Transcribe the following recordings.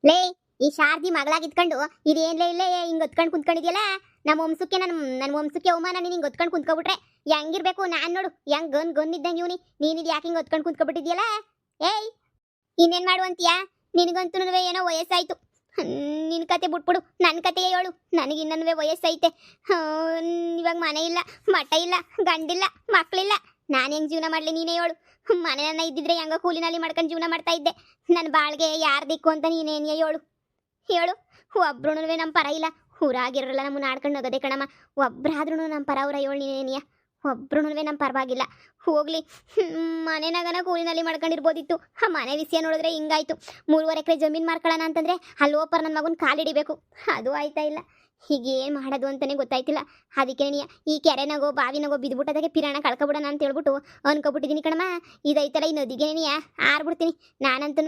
ಲೇ, ಈ ಶಾರದಿ ಮಗಳಾಗಿದ್ಕೊಂಡು ಇದೇನ್ಲೇ ಇಲ್ಲೇ ಹಿಂಗ್ ಹೊತ್ಕೊಂಡು ಕುಂತ್ಕೊಂಡಿದ್ಯಲ್ಲ. ನಮ್ಮ ವಂಶಕ್ಕೆ ನನ್ನ ವಂಶಕ್ಕೆ ಅವಮಾನ. ನೀನು ಹಿಂಗ್ ಹೊತ್ಕೊಂಡು ಕುಂತ್ಕೊಬಿಟ್ರೆ ಹೆಂಗಿರ್ಬೇಕು? ನಾನ್ ನೋಡು ಹೆಂಗ್ ಗನ್ ಇವ್ನಿ. ನೀನಿದ್ ಯಾಕೆ ಹಿಂಗ್ ಹೊತ್ಕೊಂಡು ಕುಂತ್ಕೊಬಿಟ್ಟಿದ್ಯಲ್ಲ? ಏಯ್, ಇನ್ನೇನ್ ಮಾಡುವಂತೀಯಾ? ನಿನಗಂತೂ ಏನೋ ವಯಸ್ಸಾಯ್ತು. ನಿನ್ ಕತೆ ಬಿಟ್ಬಿಡು, ನನ್ನ ಕತೆ ಹೇಳು. ನನಗೆ ಇನ್ನೂ ವಯಸ್ಸೈತೆ. ಇವಾಗ ಮನೆ ಇಲ್ಲ, ಮಠ ಇಲ್ಲ, ಗಂಡಿಲ್ಲ, ಮಕ್ಳಿಲ್ಲ. ನಾನು ಹೆಂಗ್ ಜೀವನ ಮಾಡ್ಲಿ? ನೀನೇ ಹೇಳು. ಮನೆಯನ್ನ ಇದ್ದಿದ್ರೆ ಹೆಂಗ ಕೂಲಿನಲ್ಲಿ ಮಾಡ್ಕೊಂಡು ಜೀವನ ಮಾಡ್ತಾ ಇದ್ದೆ. ನನ್ನ ಬಾಳ್ಗೆ ಯಾರು ದಿಕ್ಕು ಅಂತ ನೀನೇನಿಯ ಹೇಳು ಹೇಳು. ಒಬ್ರು ನಮ್ಮ ಪರ ಇಲ್ಲ. ಊರಾಗಿರಲ್ಲ ನಮ್ಮನ್ನ ಆಡ್ಕೊಂಡು ಹೋಗೋದೆ ಕಣಮ್ಮ. ಒಬ್ರಾದ್ರೂ ನಮ್ಮ ಪರ ಅವ್ರ ಹೇಳು ನೀನೇನಿಯ. ಒಬ್ರು ನಮ್ಮ ಪರವಾಗಿಲ್ಲ. ಹೋಗ್ಲಿ, ಮನೆನಾಗನ ಕೂಲಿನಲ್ಲಿ ಮಾಡ್ಕೊಂಡಿರ್ಬೋದಿತ್ತು. ಆ ಮನೆ ವಿಷಯ ನೋಡಿದ್ರೆ ಹಿಂಗಾಯ್ತು. 3.5 ಎಕರೆ ಜಮೀನು ಮಾರ್ಕೊಳ್ಳೋಣ ಅಂತಂದ್ರೆ ಅಲ್ಲಿ ಓಪರ್ ನನ್ನ ಮಗನ ಕಾಲಿಡಿಬೇಕು. ಅದು ಆಯ್ತಾ ಇಲ್ಲ. ಹೀಗೇನು ಮಾಡೋದು ಅಂತಲೇ ಗೊತ್ತಾಯ್ತಿಲ್ಲ. ಅದಕ್ಕೆ ನೀ ಈ ಕೆರೆನಾಗೋ ಬಾವಿನಾಗೋ ಬಿದ್ದುಬಿಟ್ಟದಾಗೆ ಪಿರಾಣ ಕಳ್ಕೊಬಿಡೋಣ ಅಂತ ಹೇಳ್ಬಿಟ್ಟು ಅನ್ಕೊಬಿಟ್ಟಿದ್ದೀನಿ ಕಣಮ್ಮ. ಇದೈತಲ್ಲ ಈ ನದಿಗೆ ನೀ ಆರ್ಬಿಡ್ತೀನಿ. ನಾನಂತೂ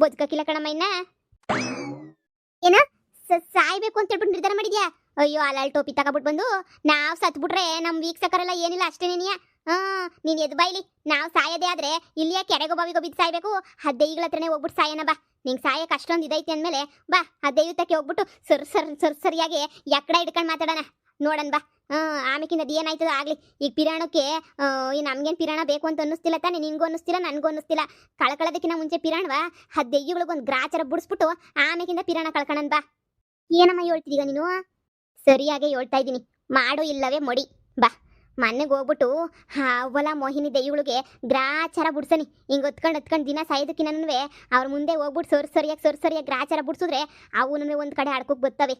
ಬದುಕಕ್ಕಿಲ್ಲ ಕಣಮ್ಮ. ಇನ್ನ ಏನ ಸಾಯ್ಬೇಕು ಅಂತ ಹೇಳ್ಬಿಟ್ಟು ನಿರ್ಧಾರ ಮಾಡಿದ್ಯಾ? ಅಯ್ಯೋ, ಅಲಾಲ್ ಟೋಪಿ ತಗೊಬಿಟ್ಟು ಬಂದು ನಾವು ಸತ್ಬಿಟ್ರೆ ನಮ್ಮ ವೀಕ್ಷಕರೆಲ್ಲ ಏನಿಲ್ಲ ಅಷ್ಟೇ ನೀನಿಯ. ನೀನು ಎದ್ದು ಬಾಯ್ಲಿ. ನಾವು ಸಾಯೋದೇ ಆದ್ರೆ ಇಲ್ಲಿಯ ಕೆರೆಗೋ ಬಾವಿಗೋ ಬಿದ್ದು ಸಾಯ್ಬೇಕು. ಆ ದೈಗಳ ಹತ್ರನೇ ಹೋಗ್ಬಿಟ್ಟು ಸಾಯನ ಬಾ. ನಿಂಗೆ ಸಾಯಕ್ಕೆ ಅಷ್ಟೊಂದು ಇದೈತಿ ಅಂದಮೇಲೆ ಬಾ, ಆ ದೈವತಕ್ಕೆ ಹೋಗ್ಬಿಟ್ಟು ಸರಿಯಾಗಿ ಎಕ್ಕಡ ಹಿಡ್ಕೊಂಡು ಮಾತಾಡೋಣ, ನೋಡೋಣ ಬಾ. ಆಮೇಕಿಂದ ಅದು ಏನಾಯ್ತದ ಆಗಲಿ. ಈಗ ಪಿರಾಣಕ್ಕೆ ನಮ್ಗೇನು ಪಿರಾಣ ಬೇಕು ಅಂತ ಅನ್ನಿಸ್ತಿಲ್ಲ ತಾನೆ? ನಿನ್ಗೂ ಅನ್ನಿಸ್ತಿಲ್ಲ, ನನಗೂ ಅನ್ನಿಸ್ತಿಲ್ಲ. ಕಳ್ಕೊಳ್ಳೋದಕ್ಕಿಂತ ಮುಂಚೆ ಪಿರಾಣವಾ ಆ ದೆಯ್ಯಗಳಿಗೊಂದು ಗ್ರಾಚಾರ ಬಿಡಿಸ್ಬಿಟ್ಟು ಆಮೇಕಿಂದ ಪಿರಾಣ ಕಳ್ಕೊಳ್ಳೋಣ ಬಾ. ಏನಮ್ಮ ಹೇಳ್ತಿದೀಗ ನೀನು? ಸರಿಯಾಗಿ ಹೇಳ್ತಾ ಇದ್ದೀನಿ. ಮಾಡು ಇಲ್ಲವೇ ಮಡಿ ಬಾ. ಮನೆಗೆ ಹೋಗ್ಬಿಟ್ಟು ಅವಲ ಮೋಹಿನಿ ದೈವಗಳಿಗೆ ಗ್ರಾಚಾರ ಬಿಡ್ಸನಿ. ಹಿಂಗೆ ಹೊತ್ಕೊಂಡು ದಿನ ಸಾಯೋದಕ್ಕಿನ್ನೂ ಅವ್ರ ಮುಂದೆ ಹೋಗ್ಬಿಟ್ಟು ಸರಿಯಾಗಿ ಗ್ರಾಚಾರ ಬಿಡ್ಸಿದ್ರೆ ಅವನು ಒಂದು ಕಡೆ ಆಡ್ಕೋಕ್ ಬರ್ತವೆ.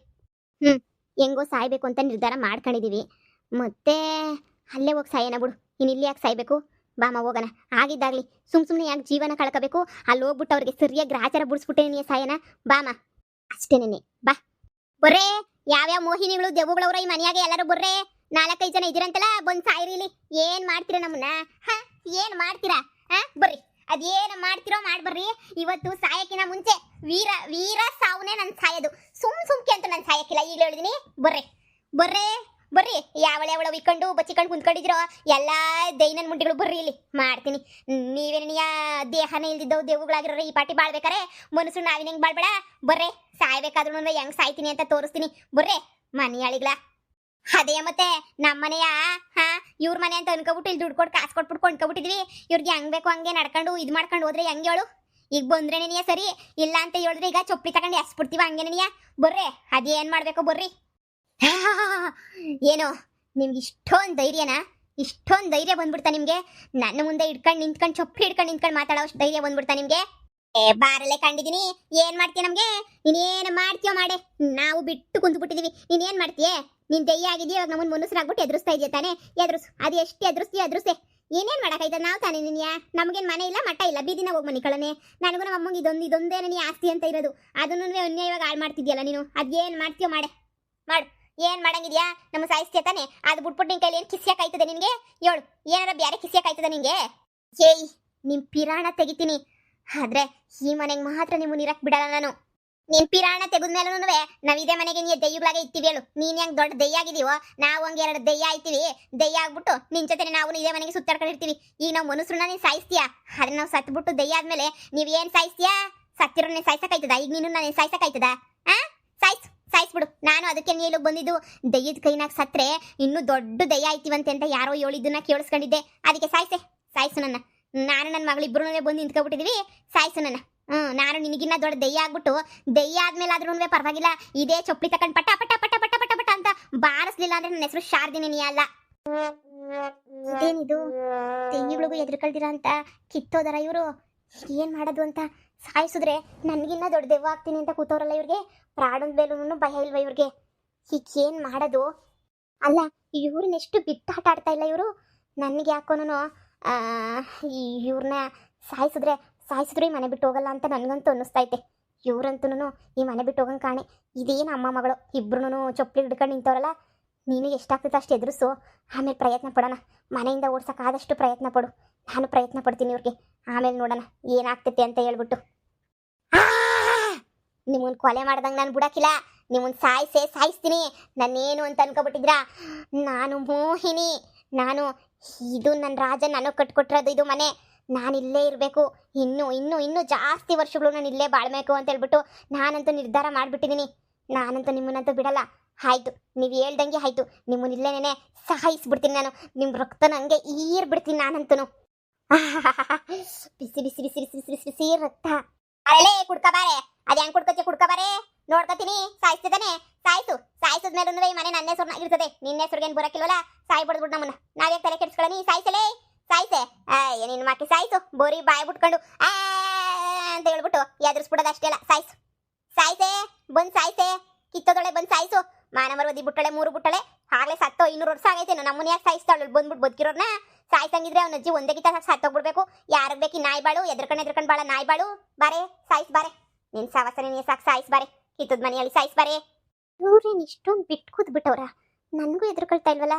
ಹೆಂಗೋ ಸಾಯ್ಬೇಕು ಅಂತ ನಿರ್ಧಾರ ಮಾಡ್ಕೊಂಡಿದೀವಿ. ಮತ್ತೆ ಅಲ್ಲೇ ಹೋಗಿ ಸಾಯೋಣ ಬಿಡು. ಇನ್ನು ಇಲ್ಲಿ ಯಾಕೆ ಸಾಯ್ಬೇಕು? ಬಾಮ ಹೋಗೋಣ. ಆಗಿದ್ದಾಗಲಿ. ಸುಮ್ಮನೆ ಯಾಕೆ ಜೀವನ ಕಳ್ಕೋಬೇಕು? ಅಲ್ಲಿ ಹೋಗ್ಬಿಟ್ಟು ಅವ್ರಿಗೆ ಸರಿಯಾಗಿ ಗ್ರಾಚಾರ ಬಿಡಿಸ್ಬಿಟ್ಟೆ ನೀ ಸಾಯನ ಬಾಮ. ಅಷ್ಟೇನೇನೆ ಬಾ. ಬರ್ರೇ, ಯಾವ್ಯಾವ ಮೋಹಿನಿಗಳು ದೆವ್ವಗಳವ್ರ ಈ ಮನೆಯಾಗೆ ಎಲ್ಲರೂ ಬರ್ರೇ. 4-5 ಜನ ಇದ್ದೀರಂತಲ್ಲ, ಬಂದು ಸಾಯಿರಿಲಿ. ಏನ್ ಮಾಡ್ತೀರಾ ನಮ್ಮನ್ನ? ಏನ್ ಮಾಡ್ತೀರಾ? ಬರ್ರಿ, ಅದೇನು ಮಾಡ್ತಿರೋ ಮಾಡ್ಬರ್ರಿ. ಇವತ್ತು ಸಾಯಕ್ಕಿನ ಮುಂಚೆ ವೀರ ಸಾವುನೇ ನನ್ ಸಾಯೋದು. ಸುಮ್ಕೆ ಅಂತ ನಾನು ಸಾಯಕ್ಕಿಲ್ಲ. ಈಗಲೇ ಹೇಳಿದೀನಿ. ಬರ್ರಿ ಯಾವಳ ಇಕ್ಕೊಂಡು ಬಚ್ಚಿಕೊಂಡು ಕುಂತ್ಕೊಂಡಿದ್ರೋ ಎಲ್ಲ ದೈನನ್ ಮುಂಡಿಗಳು ಬರ್ರಿ ಇಲ್ಲಿ ಮಾಡ್ತೀನಿ. ನೀವೇನಿಯ ದೇಹನೇ ಇಲ್ದಿದ್ದವು ದೇವುಗಳಾಗಿರೋ ಈ ಪಾಟಿ ಬಾಳ್ಬೇಕಾರೆ ಮನಸ್ಸು ನಾವಿನ ಹೆಂಗ್ ಬಾಳ್ಬೇಡ. ಬರ್ರೆ, ಸಾಯ್ಬೇಕಾದ್ರೂ ಹೆಂಗ್ ಸಾಯ್ತೀನಿ ಅಂತ ತೋರಿಸ್ತೀನಿ. ಬರ್ರೆ ಮನೆಯಾಳಿಗಳ. ಅದೇ ಮತ್ತೆ ನಮ್ಮನೆಯ ಇವ್ರ ಮನೆ ಅಂತ ಅನ್ಕೊಬಿಟ್ಟು ಇಲ್ಲಿ ದುಡ್ಡು ಕೊಟ್ಟು ಕಾಸು ಕೊಟ್ಬಿಟ್ಟು ಕೊಂಡ್ಕೊಬಿಟ್ಟಿದ್ವಿ. ಇವ್ರಿಗೆ ಹೆಂಗ್ ಬೇಕು ಹಂಗೆ ನಡ್ಕೊಂಡು ಇದು ಮಾಡ್ಕೊಂಡು ಹೋದ್ರೆ ಹೆಂಗೆ ಹೇಳು? ಈಗ ಬಂದ್ರೆ ನೀನಿಯ ಸರಿ, ಇಲ್ಲ ಅಂತ ಹೇಳಿದ್ರೆ ಈಗ ಚೊಪ್ಪಿ ತಗೊಂಡು ಎಸ್ಬಿಡ್ತೀವ ಹಂಗೆ ನೀನಿಯ. ಬರ್ರೆ, ಅದೇನ್ ಮಾಡ್ಬೇಕು ಬರ್ರಿ. ಏನೋ ನಿಮ್ಗೆ ಇಷ್ಟೊಂದು ಧೈರ್ಯನಾ? ಇಷ್ಟೊಂದು ಧೈರ್ಯ ಬಂದ್ಬಿಡ್ತಾ ನಿಮ್ಗೆ? ನನ್ನ ಮುಂದೆ ನಿಂತ್ಕೊಂಡು ಚೊಪ್ಪಿ ಹಿಡ್ಕೊಂಡು ಮಾತಾಡೋ ಅಷ್ಟು ಧೈರ್ಯ ಬಂದ್ಬಿಡ್ತಾ ನಿಮ್ಗೆ? ಬಾರಲ್ಲೇ ಕಂಡಿದ್ದೀನಿ. ಏನ್ ಮಾಡ್ತೀಯ ನಮ್ಗೆ? ನೀನೇನು ಮಾಡ್ತೀಯೋ ಮಾಡೆ, ನಾವು ಬಿಟ್ಟು ಕುಂತ್ಬಿಟ್ಟಿದೀವಿ. ನೀನೇನ್ ಮಾಡ್ತೀಯ? ನೀನ್ ದಯ್ಯ ಆಗಿದೆಯಾ? ಇವಾಗ ನಮ್ಮನ್ನ ಮನುಷ್ಯರಾಗ್ಬಿಟ್ಟು ಎದುರಿಸ್ತಾ ಇದೆಯಾ ತಾನೆ? ಎದುರಿಸು. ಅದು ಎಷ್ಟು ಎದುರಿಸ್ತೆ. ಏನೇನ್ ಮಾಡಕ್ಕಾಯ್ತದ? ನಾವು ತಾನೇ ನಿನ್ಯ. ನಮಗೇನು ಮನೆ ಇಲ್ಲ, ಮಠ ಇಲ್ಲ, ಬೀದಿನ ಹೋಗಿ ಮನೆ ಕಳನೆ. ನನಗೂ ನಮ್ಮ ಅಮ್ಮಂಗೆ ಇದೊಂದೇ ನೀ ಆಸ್ತಿ ಅಂತ ಇರೋದು. ಅದನ್ನು ಅನ್ಯಾಯವಾಗಿ ಹಾಳು ಮಾಡ್ತಿದ್ಯಲ್ಲ ನೀನು. ಅದೇನ್ ಮಾಡ್ತೀಯೋ ಮಾಡು. ಏನ್ ಮಾಡಂಗಿದ್ಯಾ? ನಮ್ಮ ಸಾಯಿಸ್ತೀಯ ತಾನೆ? ಅದು ಬಿಟ್ಬಿಟ್ಟು ನಿನ್ ಕೈಲಿ ಏನ್ ಕಿಸ್ಯಾಕಾಯ್ತದೆ ನಿನ್ಗೆ? ಹೇಳು, ಏನಾರ ಬ್ಯಾರೆ ಕಿಸ್ಯಾಕಾಯ್ತದ ನಿಂಗೆ? ಏಯ್, ನಿಮ್ ಪಿರಾಣ ತೆಗಿತೀನಿ. ಆದ್ರೆ ಈ ಮನೆಗೆ ಮಾತ್ರ ನಿಮ್ಮನ್ನ ಇರಕ್ ಬಿಡಲ್ಲ ನಾನು. ನಿನ್ ಪಿರಾಣ ತೆಗೆದ್ಮೇಲೂ ನಾವ್ ಇದೇ ಮನೆಗೆ ನೀ ದೆಯ್ಯಗಳಾಗೆ ಇರ್ತೀವಿ. ಹೇಳು, ನೀನ್ ಹೆಂಗ್ ದೊಡ್ಡ ದೆಯ್ಯ ಆಗಿದೀವೋ ನಾವು ಹಂಗೆ 2 ದೆಯ್ಯ ಆಯ್ತೀವಿ. ದೆಯ್ಯ ಆಗ್ಬಿಟ್ಟು ನಿನ್ ಜೊತೆ ನಾವು ಇದೇ ಮನೆಗೆ ಸುತ್ತಾಡ್ಕೊಂಡಿರ್ತೀವಿ. ಈಗ ನಾವು ಮನುಷ್ಯರನ್ನ ನೀನ್ ಸಾಯಿಸ್ತೀಯಾ? ಆದ್ರೆ ನಾವು ಸತ್ಬಿಟ್ಟು ದೆಯ್ಯ ಆದ್ಮೇಲೆ ನೀವ್ ಏನ್ ಸಾಯಿಸ್ತೀಯಾ? ಸತ್ತಿರೋನೇ ಸಾಯ್ಸಕ್ಕಾಯ್ತದ? ಈಗ ನೀನು ನಾನು ಸಾಯ್ಸಕ್ಕಾಯ್ತದ? ಸಾಯಿಸ್ಬಿಡು. ನಾನು ಅದಕ್ಕೆ ನೀನು ಬಂದಿದ್ದು. ದೆಯ್ಯದ ಕೈನಾಗ ಸತ್ರೆ ಇನ್ನೂ ದೊಡ್ಡ ದೆಯ್ಯ ಆಯ್ತೀವಂತೆ ಅಂತ ಯಾರೋ ಹೇಳಿದ್ದನ್ನ ಕೇಳಿಸ್ಕೊಂಡಿದ್ದೆ. ಅದಕ್ಕೆ ಸಾಯಿಸು ನನ್ನ. ನಾನು ನನ್ನ ಮಗಳಿಬ್ರು ಬಂದು ನಿಂತ್ಕೊಬಿಟ್ಟಿದೀವಿ. ಸಾಯಿಸು ನನ್ನ. ನಾನು ನಿನಗಿನ್ನ ದೊಡ್ಡ ದೆಯ್ಯ ಆಗ್ಬಿಟ್ಟು ದೆಯ್ಯ ಆದ್ಮೇಲೆ ಆದ್ರೂ ಪರವಾಗಿಲ್ಲ, ಇದೇ ಚೊಪ್ಪಲಿ ತಕೊಂಡ್ ಪಟ ಪಟ ಪಟ ಪಟ ಪಟ ಪಟ ಅಂತ ಬಾರಿಸ್ಲಿಲ್ಲ ಅಂದ್ರೆ ನನ್ನ ಹೆಸರು ಶಾರದಿನೇ ನೀ ಅಲ್ಲ. ಇದೇನಿದು? ದೆಯ್ಯಗಳಿಗೂ ಎದುರುಕಳ್ದಿರ ಅಂತ ಕಿತ್ತೋದರ ಇವರು. ಏನ್ ಮಾಡೋದು ಅಂತ? ಸಾಯಿಸಿದ್ರೆ ನನಗಿನ್ನ ದೊಡ್ಡ ದೆವ್ವ ಆಗ್ತೀನಿ ಅಂತ ಕೂತವ್ರಲ್ಲ ಇವ್ರಿಗೆ. ಪ್ರಾಣದ ಮೇಲೂ ಭಯ ಇಲ್ವಾ ಇವ್ರಿಗೆ? ಹೀಗೇನ್ ಮಾಡೋದು? ಅಲ್ಲ, ಇವ್ರನ್ನೆಷ್ಟು ಬಿಟ್ಟಾಟ ಆಡ್ತಾ ಇಲ್ಲ ಇವರು. ನನಗೆ ಯಾಕೋನು ಇವ್ರನ್ನ ಸಾಯಿಸಿದ್ರೆ ಈ ಮನೆ ಬಿಟ್ಟು ಹೋಗಲ್ಲ ಅಂತ ನನಗಂತೂ ಅನ್ನಿಸ್ತೈತೆ. ಇವ್ರಂತೂ ಈ ಮನೆ ಬಿಟ್ಟು ಹೋಗಂಗೆ ಕಾಣೆ. ಇದೇನು ಅಮ್ಮ ಮಗಳು ಇಬ್ರು ಚೊಪ್ಪಲಿ ಹಿಡ್ಕೊಂಡು ನಿಂತವ್ರಲ್ಲ. ನೀನು ಎಷ್ಟಾಗ್ತದೆ ಅಷ್ಟು ಎದುರಿಸು, ಆಮೇಲೆ ಪ್ರಯತ್ನ ಪಡೋಣ. ಮನೆಯಿಂದ ಓಡ್ಸೋಕ್ಕಾದಷ್ಟು ಪ್ರಯತ್ನ ಪಡು. ನಾನು ಪ್ರಯತ್ನ ಪಡ್ತೀನಿ ಇವ್ರಿಗೆ. ಆಮೇಲೆ ನೋಡೋಣ ಏನಾಗ್ತೈತೆ ಅಂತ ಹೇಳ್ಬಿಟ್ಟು. ನಿಮ್ಮನ್ನ ಕೊಲೆ ಮಾಡ್ದಂಗೆ ನಾನು ಬಿಡೋಕ್ಕಿಲ್ಲ. ನಿಮ್ಮನ್ನ ಸಾಯಿಸ್ತೀನಿ. ನಾನೇನು ಅಂತ ಅನ್ಕೊಬಿಟ್ಟಿದ್ರಾ? ನಾನು ಮೋಹಿನಿ. ಇದು ನನ್ನ ರಾಜ ನನಗೆ ಕಟ್ಕೊಟ್ಟಿರೋದು ಇದು ಮನೆ. ನಾನು ಇಲ್ಲೇ ಇರಬೇಕು, ಇನ್ನು ಇನ್ನು ಇನ್ನು ಜಾಸ್ತಿ ವರ್ಷಗಳು ನಾನು ಇಲ್ಲೇ ಬಾಳ್ಬೇಕು ಅಂತ ಹೇಳ್ಬಿಟ್ಟು ನಾನಂತೂ ನಿರ್ಧಾರ ಮಾಡಿಬಿಟ್ಟಿದ್ದೀನಿ. ನಾನಂತೂ ನಿಮ್ಮನ್ನಂತೂ ಬಿಡಲ್ಲ. ಆಯ್ತು, ನೀವು ಹೇಳ್ದಂಗೆ ಆಯ್ತು, ನಿಮ್ಮನ್ನ ಇಲ್ಲೇನೆ ಸಹಾಯಿಸ್ಬಿಡ್ತೀನಿ ನಾನು. ನಿಮ್ಮ ರಕ್ತನ ಹಂಗೆ ಈರ್ಬಿಡ್ತೀನಿ ನಾನಂತೂ. ಬಿಸಿ ಬಿಸಿ ಬಿಸಿ ಬಿಸಿ ಬಿಸಿ ಬಿಸಿ ಬಿಸಿ ರಕ್ತ. ಅರೇ ಕುಡ್ಕ ಬಾರೆ, ಅದ್ ಹೆಂಗ್ ಕುಡ್ಕತ್ತೆ ಕುಡ್ಕ ಬಾರೆ, ನೋಡ್ಕತೀನಿ. ಸಾಯಿಸ್ತಿದ್ದಾನೆ, ಸಾಯಿಸು. ಸಾಯಿಸಿದ್ಮೇಲೆ ಈ ಮನೆ ನನ್ನ ಹೆಸರುನಾಗಿರ್ತದೆ, ನಿನ್ನ ಹೆಸರಿಗೆ ಬರಕಿಲ್ವಲ್ಲ. ಸಾಯಿ ಬಡ್ದ್ಬಿಟ್ಟು ನಮ್ಮನ್ನ ನಾವ್ಯಾಕೆ ತಲೆ ಕೆಡ್ಸ್ಕೊಳ್ಳ? ನೀ ಸಾಯಿಸಲೇ, ಸಾಯಿಸೆ. ನಿನ್ನ ಮಾಕಿ ಸಾಯಿಸು. ಬೋರಿ ಬಾಯಿ ಬಿಟ್ಕೊಂಡು ಅಂತ ಹೇಳ್ಬಿಟ್ಟು ಎದುರಿಸ್ಬಿಡೋದು ಅಷ್ಟೇ ಅಲ್ಲ. ಸಾಯಿಸು, ಸಾಯಿಸೆ, ಬಂದ್ ಸಾಯಿಸೆ. ಕಿತ್ತದೊಳೆ ಬಂದ್ ಸಾಯಿಸು. ಮಾನವರವದಿ ಬುಟ್ಟಳೆ 3 ಬುಟ್ಟಳೆ ಆಗ್ಲೇ ಸತ್ತೋ 200 ವರ್ಷ ಆಗೈತೆ. ನಮ್ಮನ್ನ ಯಾಕೆ ಸಾಯಿಸ್ತಾಳು? ಬಂದ್ಬಿಟ್ಟು ಬದುಕಿರೋರ್ನ ಸಾಯಿಸಂಗಿದ್ರೆ ಅವ್ನ ಅಜ್ಜಿ ಒಂದೇ ಗಿತ್ತ ಸತ್ತೋಗ್ಬಿಡ್ಬೇಕು. ಯಾರಿಗೆ ಬೇಕಿ ನಾಯಿ ಬಾಳು, ಎದ್ರಕಂಡ್ ಬಾಳ ನಾಯಿ ಬಾಳು. ಬಾರೆ ಸಾಯಿಸ್ ಬಾರೆ, ನಿನ್ ಸಾವಸನೆ ನೀ ಸಾಕು. ಸಾಯಿಸ್ ಬಾರೆ, ಕಿತ್ತದ ಮನೆಯಲ್ಲಿ ಸಾಯಿಸ್ ಬಾರೆ. ಇವ್ರೇನು ಇಷ್ಟೊಂದು ಬಿಟ್ಕೂದ್ ಬಿಟ್ಟವ್ರ? ನನಗೂ ಎದುರುಕೊಳ್ತಾ ಇಲ್ವಲ್ಲ.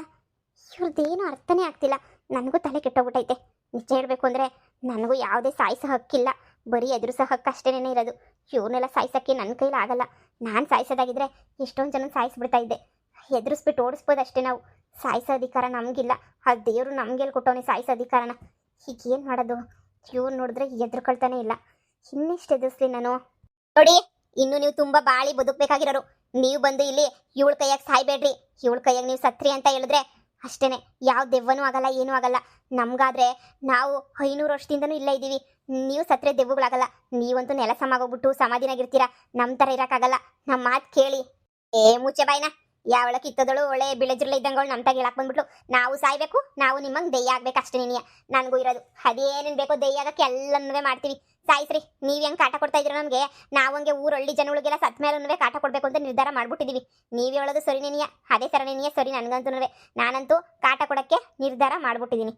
ಇವ್ರದ್ದೇನು ಅರ್ಥನೇ ಆಗ್ತಿಲ್ಲ. ನನಗೂ ತಲೆ ಕೆಟ್ಟೋಗ್ಬಿಟ್ಟೈತೆ. ನಿಜ ಹೇಳ್ಬೇಕು ಅಂದರೆ ನನಗೂ ಯಾವುದೇ ಸಾಯಿಸೋ ಹಕ್ಕಿಲ್ಲ, ಬರೀ ಎದುರಿಸೋ ಹಕ್ಕು ಅಷ್ಟೇನೇ ಇರೋದು. ಇವ್ರನ್ನೆಲ್ಲ ಸಾಯಿಸೋಕ್ಕೆ ನನ್ನ ಕೈಲಿ ಆಗಲ್ಲ. ನಾನು ಸಾಯಿಸೋದಾಗಿದ್ರೆ ಎಷ್ಟೊಂದು ಜನ ಸಾಯಿಸ್ಬಿಡ್ತಾ ಇದ್ದೆ. ಎದುರಿಸ್ಬಿಟ್ಟು ಓಡಿಸ್ಬೋದು ಅಷ್ಟೇ ನಾವು. ಸಾಯಿಸೋ ಅಧಿಕಾರ ನಮಗಿಲ್ಲ. ಆ ದೇವರು ನಮ್ಗೆ ಕೊಟ್ಟವನೇ ಸಾಯಿಸೋ ಅಧಿಕಾರನ. ಹೀಗೇನು ಮಾಡೋದು? ಇವ್ರು ನೋಡಿದ್ರೆ ಎದುರುಕೊಳ್ತಾನೆ ಇಲ್ಲ. ಇನ್ನೆಷ್ಟು ಎದುರಿಸ್ಲಿ ನಾನು? ನೋಡಿ, ಇನ್ನು ನೀವು ತುಂಬಾ ಬಾಳಿ ಬದುಕಬೇಕಾಗಿರೋರು. ನೀವು ಬಂದು ಇಲ್ಲಿ ಇವಳ ಕೈಯಾಗ ಸಾಯ್ಬೇಡ್ರಿ. ಇವಳ ಕೈಯಾಗ ನೀವು ಸತ್ರಿ ಅಂತ ಹೇಳಿದ್ರೆ ಅಷ್ಟೇನೆ, ಯಾವ ದೆವ್ವನೂ ಆಗಲ್ಲ, ಏನೂ ಆಗಲ್ಲ. ನಮ್ಗಾದ್ರೆ ನಾವು 500 ವರ್ಷದಿಂದನೂ ಇಲ್ಲೇ ಇದ್ದೀವಿ. ನೀವು ಸತ್ರೆ ದೆವ್ವಗಳಾಗಲ್ಲ. ನೀವಂತೂ ನೆಲ ಸಮಾಗೋಗ್ಬಿಟ್ಟು ಸಮಾಧಿನಾಗಿರ್ತೀರಾ. ನಮ್ಮ ಥರ ಇರೋಕ್ಕಾಗಲ್ಲ. ನಮ್ಮ ಮಾತು ಕೇಳಿ. ಮುಚ್ಚೆ ಬಾಯ್ನ. ಯಾವಳ ಕಿತ್ತದಳು ಒಳ್ಳೆ ಬಿಳೆಜಿರ್ಲ ಇದ್ದಂಗಳು ನಮ್ಮ ತಾಗ ಹೇಳಕ್ ಬಂದ್ಬಿಟ್ಲು. ನಾವು ಸಾಯ್ಬೇಕು, ನಾವು ನಿಮ್ಮಂಗೆ ದೆಯ್ಯ ಆಗ್ಬೇಕು ಅಷ್ಟೇ. ನೀನಿಯ ನನಗೂ ಇರೋದು ಅದೇನೇನು ಬೇಕೋ ದೆಯ್ಯ ಆಗಕ್ಕೆ ಎಲ್ಲನೂ ಮಾಡ್ತೀವಿ. ಸಾಯಿಸ್ರಿ. ನೀವು ಹೆಂಗೆ ಕಾಟ ಕೊಡ್ತಾ ಇದ್ದೀರ ನಮಗೆ? ನಾವು ಹಂಗೆ ಊರಳ್ಳಿ ಜನಗಳಿಗೆಲ್ಲ ಸತ್ ಮೇಲೂ ಕಾಟ ಕೊಡಬೇಕು ಅಂತ ನಿರ್ಧಾರ ಮಾಡ್ಬಿಟ್ಟಿದ್ದೀವಿ. ನೀವು ಹೇಳೋದು ಸರಿ ನೀನಿಯ, ಅದೇ ಥರ ನೀನಿಯ ಸರಿ. ನನಗಂತೂ ನಾನಂತೂ ಕಾಟ ಕೊಡೋಕ್ಕೆ ನಿರ್ಧಾರ ಮಾಡ್ಬಿಟ್ಟಿದ್ದೀನಿ.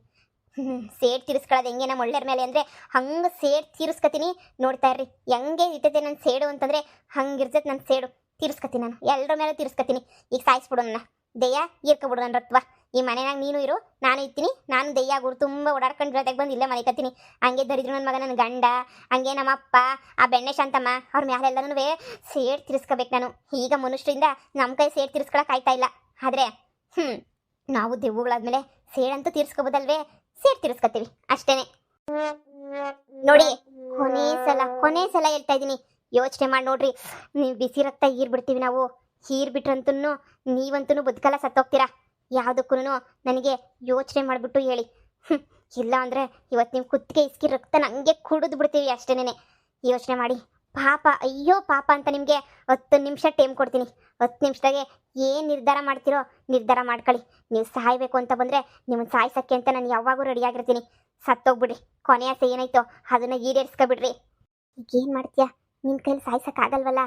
ಸೇಡ್ ತೀರಿಸ್ಕೊಳ್ಳೋದು ಹೆಂಗೆ ನಮ್ಮ ಒಳ್ಳೆಯ ಮೇಲೆ ಅಂದರೆ ಹಂಗೆ ಸೇಡ್ ತೀರಿಸ್ಕೊತೀನಿ. ನೋಡ್ತಾ ಇರ್ರಿ ಹೆಂಗೆ ಇರ್ತೈತೆ ನನ್ನ ಸೇಡು ಅಂತಂದರೆ. ಹಂಗಿರ್ತೈತೆ ನನ್ನ ಸೇಡು. ತೀರಿಸ್ಕೊತೀನಿ ನಾನು, ಎಲ್ಲರ ಮೇಲೆ ತೀರಿಸ್ಕೊತೀನಿ. ಈಗ ಸಾಯಿಸ್ಬಿಡು ನನ್ನ, ದೆಯ್ಯ ಈರ್ಕೊಬಿಡು ನನ್ನ ರತ್ವ. ಈ ಮನೆಯಾಗ ನೀನು ಇರು, ನಾನು ಇರ್ತೀನಿ. ನಾನು ದೆಯ್ಯ ಗುರು ತುಂಬ ಓಡಾಡ್ಕೊಂಡು ಜೊತೆಗೆ ಬಂದು ಇಲ್ಲೇ ಮನೆ ಕತ್ತೀನಿ. ಹಂಗೆ ದರಿದ್ರು ನನ್ನ ಮಗ, ನನ್ನ ಗಂಡ, ಹಂಗೆ ನಮ್ಮ ಅಪ್ಪ, ಆ ಬೆಣ್ಣೆ ಶಾಂತಮ್ಮ, ಅವ್ರ ಮೇಲೆಲ್ಲನೂ ಸೇಡ್ ತೀರಿಸ್ಕೋಬೇಕು ನಾನು. ಈಗ ಮನುಷ್ಯರಿಂದ ನಮ್ಮ ಕೈ ಸೇಡ್ ತೀರಿಸ್ಕೊಳಕ್ಕೆ ಆಯ್ತಾ ಇಲ್ಲ. ಆದರೆ ನಾವು ದೆವ್ವಗಳಾದ್ಮೇಲೆ ಸೇಡಂತೂ ತೀರಿಸ್ಕೋಬೋದಲ್ವೇ? ಸೇಡ್ ತೀರಿಸ್ಕೊತೀವಿ ಅಷ್ಟೇನೆ. ನೋಡಿ, ಕೊನೆ ಸಲ ಹೇಳ್ತಾ ಇದ್ದೀನಿ, ಯೋಚನೆ ಮಾಡಿ ನೋಡ್ರಿ. ನೀವು ಬಿಸಿ ರಕ್ತ ಹೀರ್ಬಿಡ್ತೀವಿ ನಾವು. ಹೀರ್ಬಿಟ್ರಂತೂ ನೀವಂತೂ ಬದುಕಲ್ಲ, ಸತ್ತೋಗ್ತೀರಾ. ಯಾವುದಕ್ಕೂ ನನಗೆ ಯೋಚನೆ ಮಾಡಿಬಿಟ್ಟು ಹೇಳಿ. ಇಲ್ಲ ಅಂದರೆ ಇವತ್ತು ನೀವು ಕುತ್ತಿಗೆ ಇಸ್ಕಿ ರಕ್ತ ನನಗೆ ಕುಡಿದು ಬಿಡ್ತೀವಿ ಅಷ್ಟೇನೆ. ಯೋಚನೆ ಮಾಡಿ. ಪಾಪ, ಅಯ್ಯೋ ಪಾಪ ಅಂತ ನಿಮಗೆ 10 ನಿಮಿಷ ಟೈಮ್ ಕೊಡ್ತೀನಿ. 10 ನಿಮಿಷದಾಗೆ ಏನು ನಿರ್ಧಾರ ಮಾಡ್ತೀರೋ ನಿರ್ಧಾರ ಮಾಡ್ಕೊಳ್ಳಿ. ನೀವು ಸಾಯಬೇಕು ಅಂತ ಬಂದರೆ ನಿಮ್ಮನ್ನು ಸಾಯಿಸೋಕ್ಕೆ ಅಂತ ನಾನು ಯಾವಾಗೂ ರೆಡಿಯಾಗಿರ್ತೀನಿ. ಸತ್ತೋಗ್ಬಿಡ್ರಿ. ಕೊನೆ ಆಸೆ ಏನಾಯ್ತೋ ಅದನ್ನು ಈಡೇರಿಸ್ಕೊಬಿಡ್ರಿ. ಈಗೇನು ಮಾಡ್ತೀಯಾ? ನಿನ್ನ ಕೈಲಿ ಸಾಯ್ಸೋಕ್ಕಾಗಲ್ವಲ್ಲ.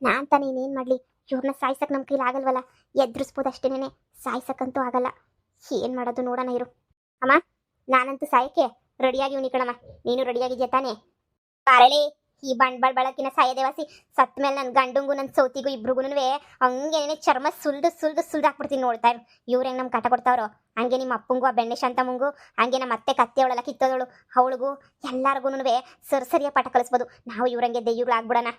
ನಾನು ತಾನೇ ಇನ್ನೇನು ಮಾಡಲಿ? ಇವ್ರನ್ನ ಸಾಯ್ಸಕ್ಕೆ ನಮ್ಮ ಕೈಲಿ ಆಗಲ್ವಲ್ಲ. ಎದುರಿಸ್ಬೋದು ಅಷ್ಟೇನೆ, ಸಾಯ್ಸಕ್ಕಂತೂ ಆಗಲ್ಲ. ಏನು ಮಾಡೋದು ನೋಡೋಣ ಇರು. ಅಮ್ಮ, ನಾನಂತೂ ಸಾಯಕ್ಕೆ ರೆಡಿಯಾಗಿ ಕಣಮ್ಮ. ನೀನು ರೆಡಿಯಾಗಿದ್ಯಾ ತಾನೇ? ಬಾರಳಿ. ಈ ಬಂಡ್ಬಾಳ್ ಬಳಕಿನ ಸಾಯದೇವಾಸಿ ಸತ್ತ ಮೇಲೆ ನನ್ನ ಗಂಡಂಗೂ ನನ್ನ ಸೌತಿಗೂ ಇಬ್ರಿಗೂ ಹಂಗೇನೆ ಚರ್ಮ ಸುಲ್ದು ಹಾಕ್ಬಿಡ್ತೀನಿ. ನೋಡ್ತಾ ಇರು ಇವ್ರು ಹೆಂಗೆ ನಮ್ಮ ಕಾಟ ಕೊಡ್ತಾವ್ರೋ ಹಂಗೆ ನಿಮ್ಮ ಅಪ್ಪಂಗೂ, ಆ ಬೆಣ್ಣೆ ಶಾಂತಮ್ಮಂಗೂ, ಹಂಗೆ ನಮ್ಮ ಅತ್ತೆ ಕತ್ತೆ ಅವಳೆಲ್ಲ ಕಿತ್ತೋದಳು ಅವಳಿಗೂ ಎಲ್ಲರಿಗೂ ಸರಿಯಾಗಿ ಪಾಠ ಕಲಿಸ್ಬೋದು. ನಾವು ಇವ್ರಂಗೆ ದೆಯ್ಯಗಳಾಗ್ಬಿಡೋಣ.